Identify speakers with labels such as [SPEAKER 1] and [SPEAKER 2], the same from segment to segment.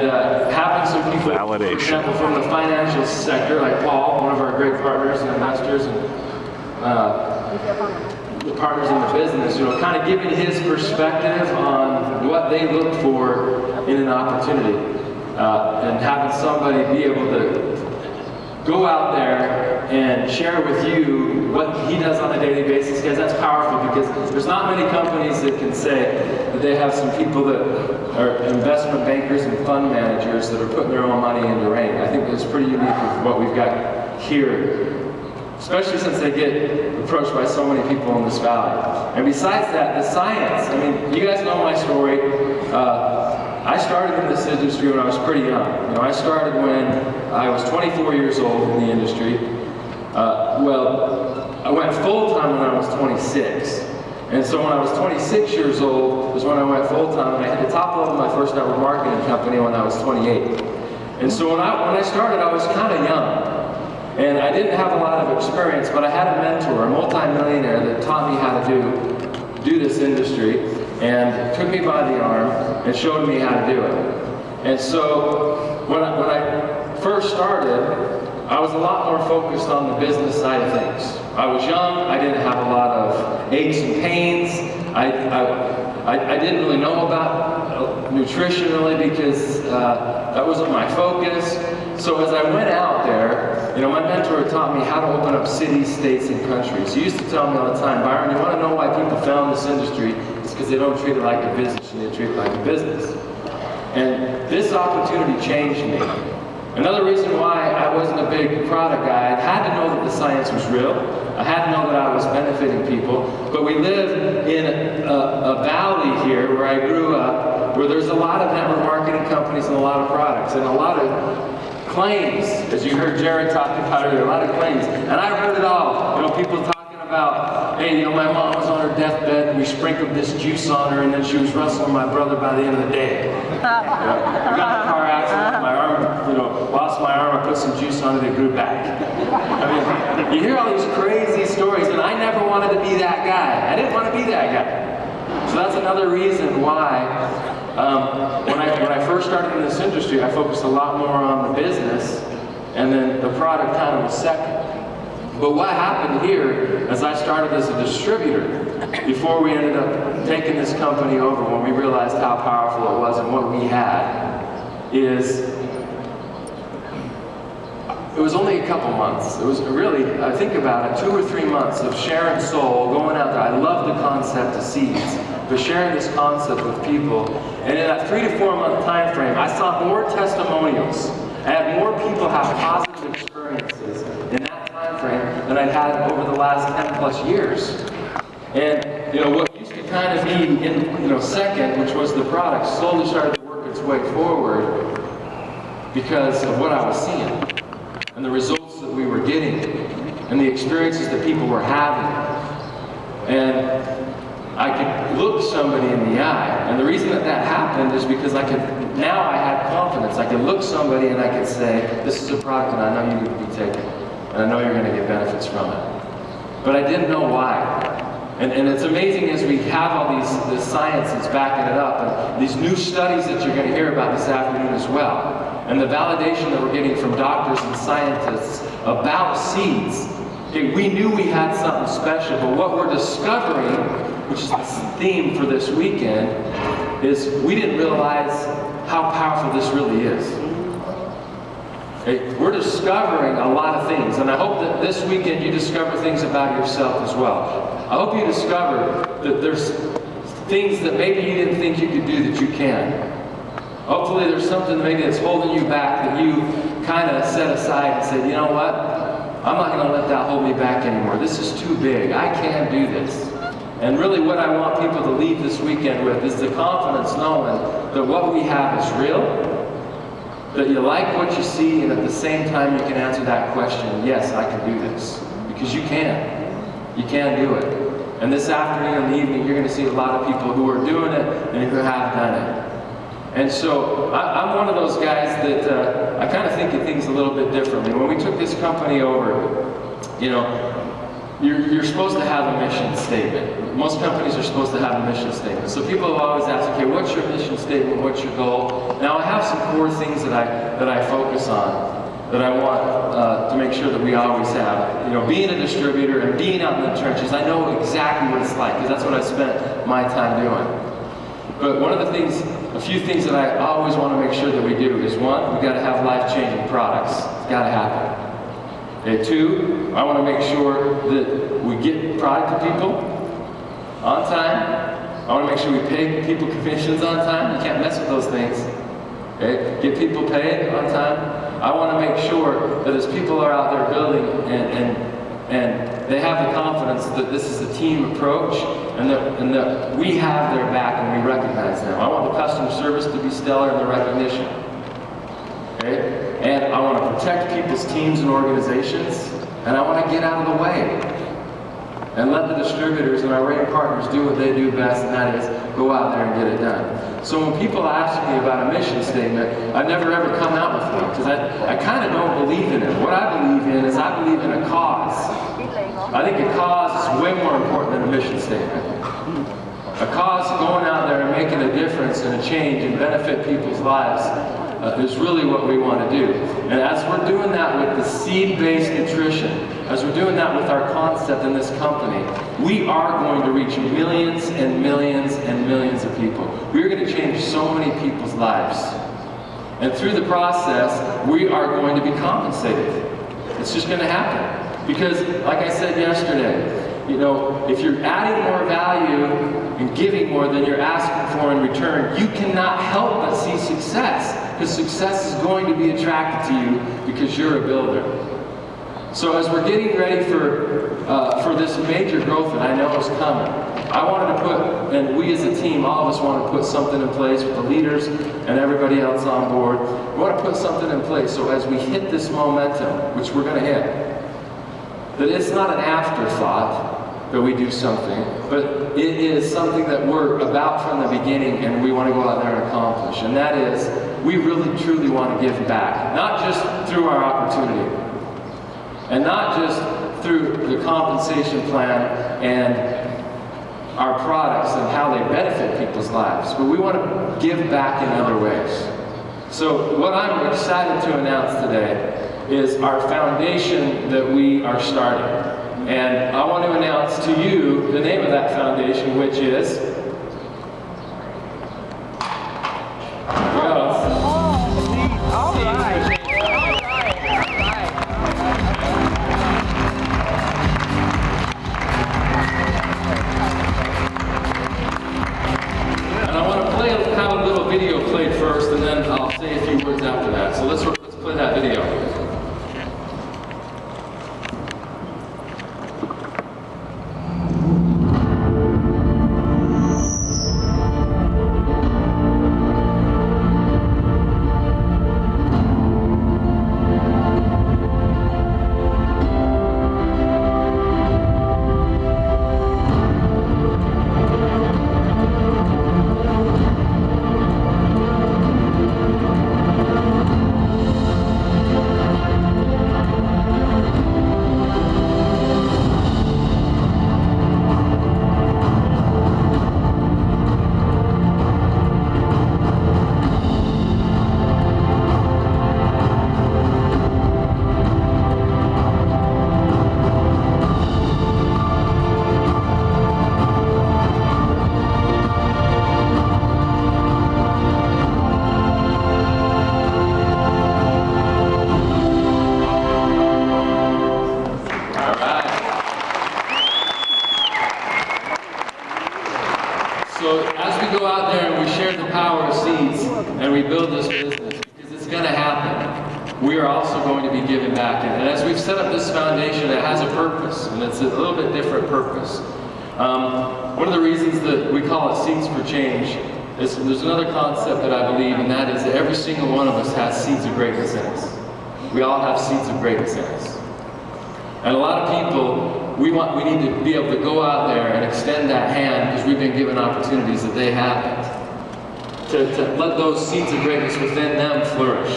[SPEAKER 1] having some people, for example, from the financial sector, like Paul, one of our great partners and investors, and the partners in the business, kind of giving his perspective on what they look for in an opportunity, and having somebody be able to go out there and share with you what he does on a daily basis. Guys, that's powerful, because there's not many companies that can say that they have some people that are investment bankers and fund managers that are putting their own money into rain. I think it's pretty unique with what we've got here, especially since they get approached by so many people in this valley. And besides that, the science. I mean, you guys know my story. I started in this industry when I was pretty young. I started when I was 24 years old in the industry. Well, I went full-time when I was 26. And so when I was 26 years old was when I went full-time, and I hit the top level of my first network marketing company when I was 28. And so when I started, I was kind of young. And I didn't have a lot of experience, but I had a mentor, a multi-millionaire, that taught me how to do this industry, and took me by the arm and showed me how to do it. And so when I first started, I was a lot more focused on the business side of things. I was young, I didn't have a lot of aches and pains. I didn't really know about nutrition really, because that wasn't my focus. So as I went out there, my mentor taught me how to open up cities, states, and countries. He used to tell me all the time, Byron, you want to know why people fail in this industry? It's because they don't treat it like a business, and they treat it like a business. And this opportunity changed me. Another reason why I wasn't a big product guy, I had to know that the science was real. I had to know that I was benefiting people. But we live in a valley here where I grew up, where there's a lot of network marketing companies and a lot of products, and a lot of claims, as you heard Jared talking about earlier, a lot of claims. And I heard it all. People talking about, hey, my mom was on her deathbed, and we sprinkled this juice on her, and then she was wrestling my brother by the end of the day. I got in a car accident, my arm, lost my arm, I put some juice on it, it grew back. I mean, you hear all these crazy stories, and I never wanted to be that guy. I didn't want to be that guy. So that's another reason why when I first started in this industry, I focused a lot more on the business, and then the product kind of was second. But what happened here, as I started as a distributor, before we ended up taking this company over, when we realized how powerful it was and what we had, is it was only a couple months. It was really, I think about it, 2 or 3 months of sharing soul, going out there. I love the concept of seeds, but sharing this concept with people. And in that 3 to 4 month time frame, I saw more testimonials. I had more people have positive experiences in that time frame than I'd had over the last 10 plus years. And what used to kind of be in second, which was the product, slowly started to work its way forward because of what I was seeing, and the results that we were getting, and the experiences that people were having. And I could look somebody in the eye. And the reason that happened is because now I had confidence. I could look somebody and I could say, this is a product and I know you need to be taken. And I know you're going to get benefits from it. But I didn't know why. And it's amazing as we have all this science that's backing it up, and these new studies that you're going to hear about this afternoon as well. And the validation that we're getting from doctors and scientists about seeds. Okay, we knew we had something special, but what we're discovering, which is the theme for this weekend, is we didn't realize how powerful this really is. Okay, we're discovering a lot of things, and I hope that this weekend you discover things about yourself as well. I hope you discover that there's things that maybe you didn't think you could do that you can. Hopefully there's something maybe that's holding you back that you kind of set aside and said, you know what? I'm not going to let that hold me back anymore. This is too big. I can't do this. And really what I want people to leave this weekend with is the confidence knowing that what we have is real, that you like what you see, and at the same time you can answer that question, yes, I can do this. Because you can. You can do it. And this afternoon and the evening, you're going to see a lot of people who are doing it and who have done it. And so I'm one of those guys that I kind of think of things a little bit differently. When we took this company over, you're supposed to have a mission statement. Most companies are supposed to have a mission statement. So people have always asked, okay, what's your mission statement? What's your goal? Now I have some core things that I focus on, that I want to make sure that we always have. You know, being a distributor and being out in the trenches, I know exactly what it's like, because that's what I spent my time doing. But one of the things, a few things that I always want to make sure that we do is, one, we've got to have life-changing products. It's got to happen. Okay, two, I want to make sure that we get product to people on time. I want to make sure we pay people commissions on time. You can't mess with those things. Okay, get people paid on time. I want to make sure that as people are out there building and they have the confidence that this is a team approach and that we have their back and we recognize them. I want the customer service to be stellar and the recognition. Okay? And I want to protect people's teams and organizations, and I want to get out of the way and let the distributors and our rating partners do what they do best, and that is go out there and get it done. So when people ask me about a mission statement, I've never ever come out with one, because I kind of don't believe in it. What I believe in is I believe in a cause. I think a cause is way more important than a mission statement. A cause going out there and making a difference and a change and benefit people's lives is really what we want to do. And as we're doing that with the seed-based nutrition, as we're doing that with our concept in this company, we are going to reach millions and millions and millions of people. We're going to change so many people's lives. And through the process, we are going to be compensated. It's just going to happen. Because, like I said yesterday, you know, if you're adding more value and giving more than you're asking for in return, you cannot help but see success. Because success is going to be attracted to you because you're a builder. So as we're getting ready for this major growth that I know is coming, I wanted to put, and we as a team, all of us want to put something in place with the leaders and everybody else on board. We want to put something in place so as we hit this momentum, which we're going to hit, that it's not an afterthought that we do something, but it is something that we're about from the beginning and we want to go out there and accomplish. And that is, we really truly want to give back, not just through our opportunity, and not just through the compensation plan and our products and how they benefit people's lives, but we want to give back in other ways. So what I'm excited to announce today is our foundation that we are starting. And I want to announce to you the name of that foundation, which is... And I want to have a little video played first, and then I'll say a few words after that. So let's play that video. So as we go out there and we share the power of seeds and we build this business, because it's going to happen, we are also going to be giving back. And as we've set up this foundation, it has a purpose, and it's a little bit different purpose. One of the reasons that we call it Seeds for Change is there's another concept that I believe, and that is that every single one of us has seeds of greatness in us. We all have seeds of greatness in us. And a lot of people, we need to be able to go out there and extend that hand because we've been given opportunities that they haven't. To let those seeds of greatness within them flourish.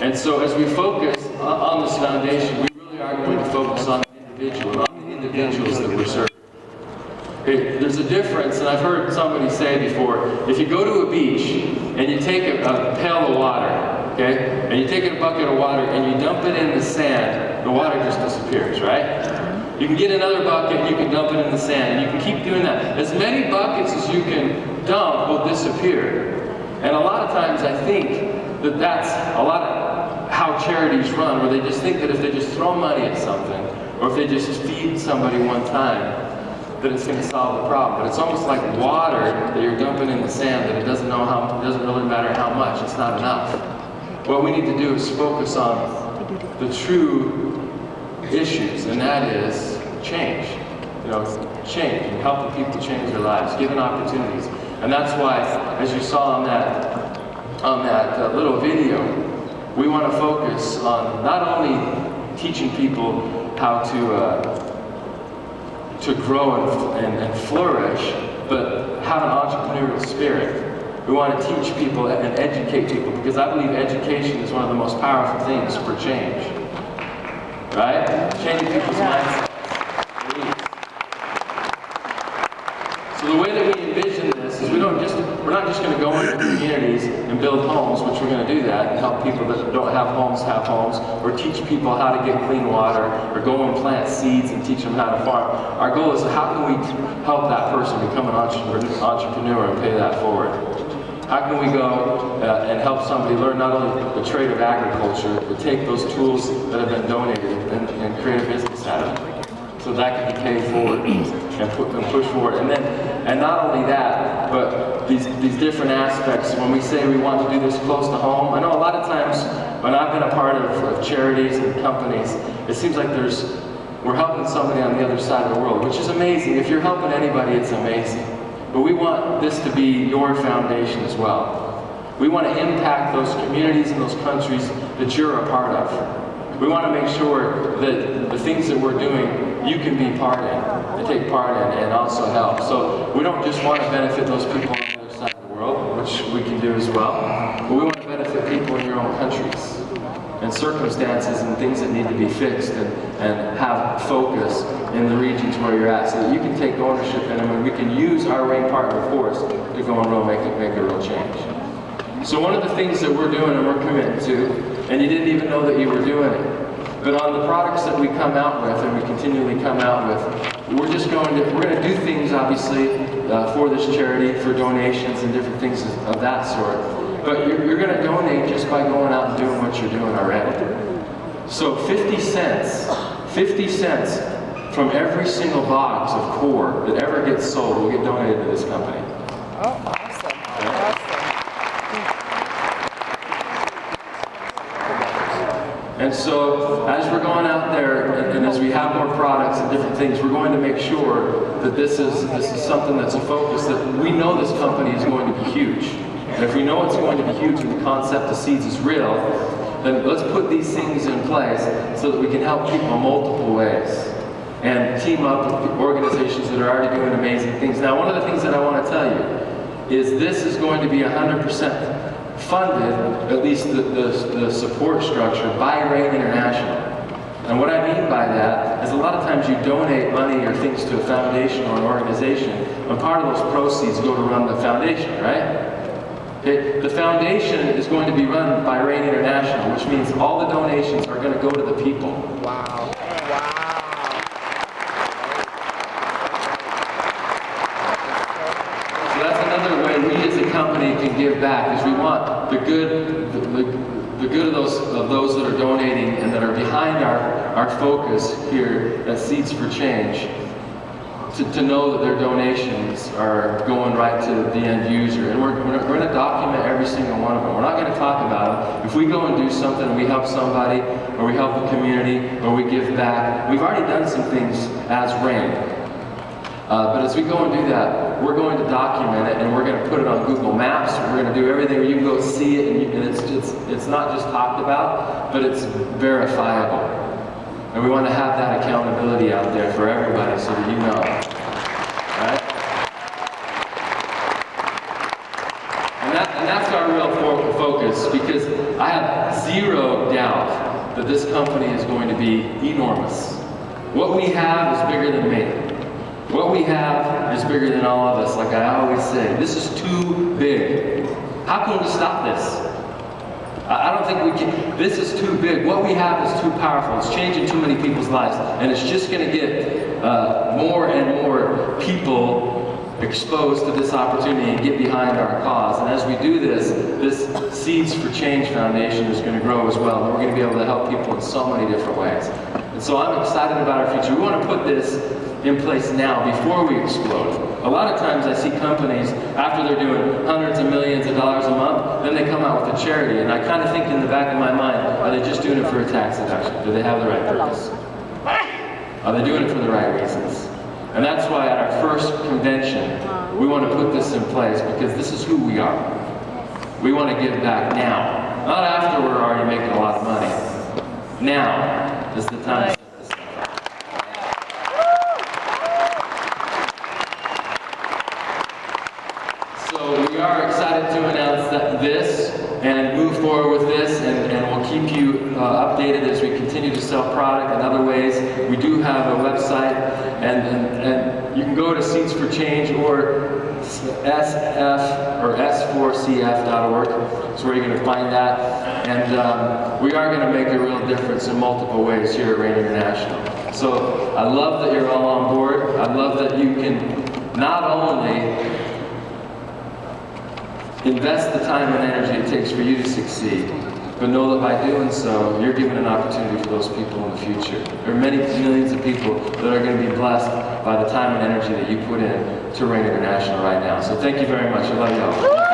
[SPEAKER 1] And so as we focus on this foundation, we really are going to focus on the individual, on the individuals that we're serving. Okay, there's a difference, and I've heard somebody say before, if you go to a beach and you take a pail of water, okay, and you take a bucket of water and you dump it in the sand, the water just disappears, right? You can get another bucket and you can dump it in the sand, and you can keep doing that. As many buckets as you can dump will disappear. And a lot of times I think that that's a lot of how charities run, where they just think that if they just throw money at something, or if they just feed somebody one time, that it's going to solve the problem. But it's almost like water that you're dumping in the sand, that it doesn't really matter how much, it's not enough. What we need to do is focus on the true issues, and that is change. Change, and helping people change their lives, giving opportunities. And that's why, as you saw on that little video, we want to focus on not only teaching people how to grow and flourish, but have an entrepreneurial spirit. We want to teach people and educate people, because I believe education is one of the most powerful things for change. Right? Changing people's mindsets. So the way that we envision this is we're not just going to go into communities and build homes, which we're going to do that, and help people that don't have homes, or teach people how to get clean water, or go and plant seeds and teach them how to farm. Our goal is, how can we help that person become an entrepreneur and pay that forward? How can we go and help somebody learn not only the trade of agriculture, but take those tools that have been donated and create a business out of it, so that can be paid forward and push forward. And not only that, but these different aspects. When we say we want to do this close to home, I know a lot of times when I've been a part of charities and companies, it seems like we're helping somebody on the other side of the world, which is amazing. If you're helping anybody, it's amazing. But we want this to be your foundation as well. We want to impact those communities and those countries that you're a part of. We want to make sure that the things that we're doing, you can be part in, and take part in, and also help. So we don't just want to benefit those people on the other side of the world, which we can do as well, but we want to benefit people in your own countries, and circumstances and things that need to be fixed, and have focus in the regions where you're at, so that you can take ownership in them, and we can use our ring partner force to go and make a real change. So one of the things that we're doing and we're committed to, and you didn't even know that you were doing it, but on the products that we come out with, and we continually come out with, we're going to do things, obviously, for this charity, for donations and different things of that sort. But you're going to donate just by going out and doing what you're doing already. So 50 cents from every single box of core that ever gets sold will get donated to this company.
[SPEAKER 2] Oh, awesome.
[SPEAKER 1] And so, as we're going out there, and as we have more products and different things, we're going to make sure that this is something that's a focus, that we know this company is going to be huge. And if we know it's going to be huge and the concept of seeds is real, then let's put these things in place so that we can help people in multiple ways, and team up with organizations that are already doing amazing things. Now, one of the things that I want to tell you is this is going to be 100% funded, at least the support structure, by Rain International. And what I mean by that is a lot of times you donate money or things to a foundation or an organization, and part of those proceeds go to run the foundation, right? Okay, the foundation is going to be run by Rain International, which means all the donations are going to go to the people.
[SPEAKER 2] Wow.
[SPEAKER 1] So that's another way we as a company can give back, is we want the good of those that are donating and that are behind our focus here at Seeds for Change, to know that their donations are going right to the end user. And we're going to document every single one of them. We're not going to talk about them. If we go and do something and we help somebody, or we help a community, or we give back, we've already done some things as Rain. But as we go and do that, we're going to document it, and we're going to put it on Google Maps. We're going to do everything where you can go see it, and it's not just talked about, but it's verifiable. And we want to have that accountability out there for everybody so that you know. Right? And that's our real focus, because I have zero doubt that this company is going to be enormous. What we have is bigger than me. What we have is bigger than all of us, like I always say. This is too big. How can we stop this? I don't think we can. This is too big. What we have is too powerful. It's changing too many people's lives. And it's just going to get more and more people exposed to this opportunity and get behind our cause. And as we do this, this Seeds for Change Foundation is going to grow as well. And we're going to be able to help people in so many different ways. And so I'm excited about our future. We want to put this in place now before we explode. A lot of times I see companies, after they're doing hundreds of millions of dollars a month, then they come out with a charity. And I kind of think in the back of my mind, are they just doing it for a tax deduction? Do they have the right purpose? Are they doing it for the right reasons? And that's why at our first convention, we want to put this in place because this is who we are. We want to give back now. Not after we're already making a lot of money. Now is the time. So we are excited to announce this and move forward with this, and we'll keep you updated as we continue to sell product in other ways. We do have a website, and you can go to Seeds for Change or SF or S4CF.org. That's where you're going to find that. And we are going to make a real difference in multiple ways here at Rain International. So I love that you're all on board. I love that you can not only invest the time and energy it takes for you to succeed, but know that by doing so, you're giving an opportunity for those people in the future. There are many millions of people that are going to be blessed by the time and energy that you put in to Rain International right now. So thank you very much. I love you all.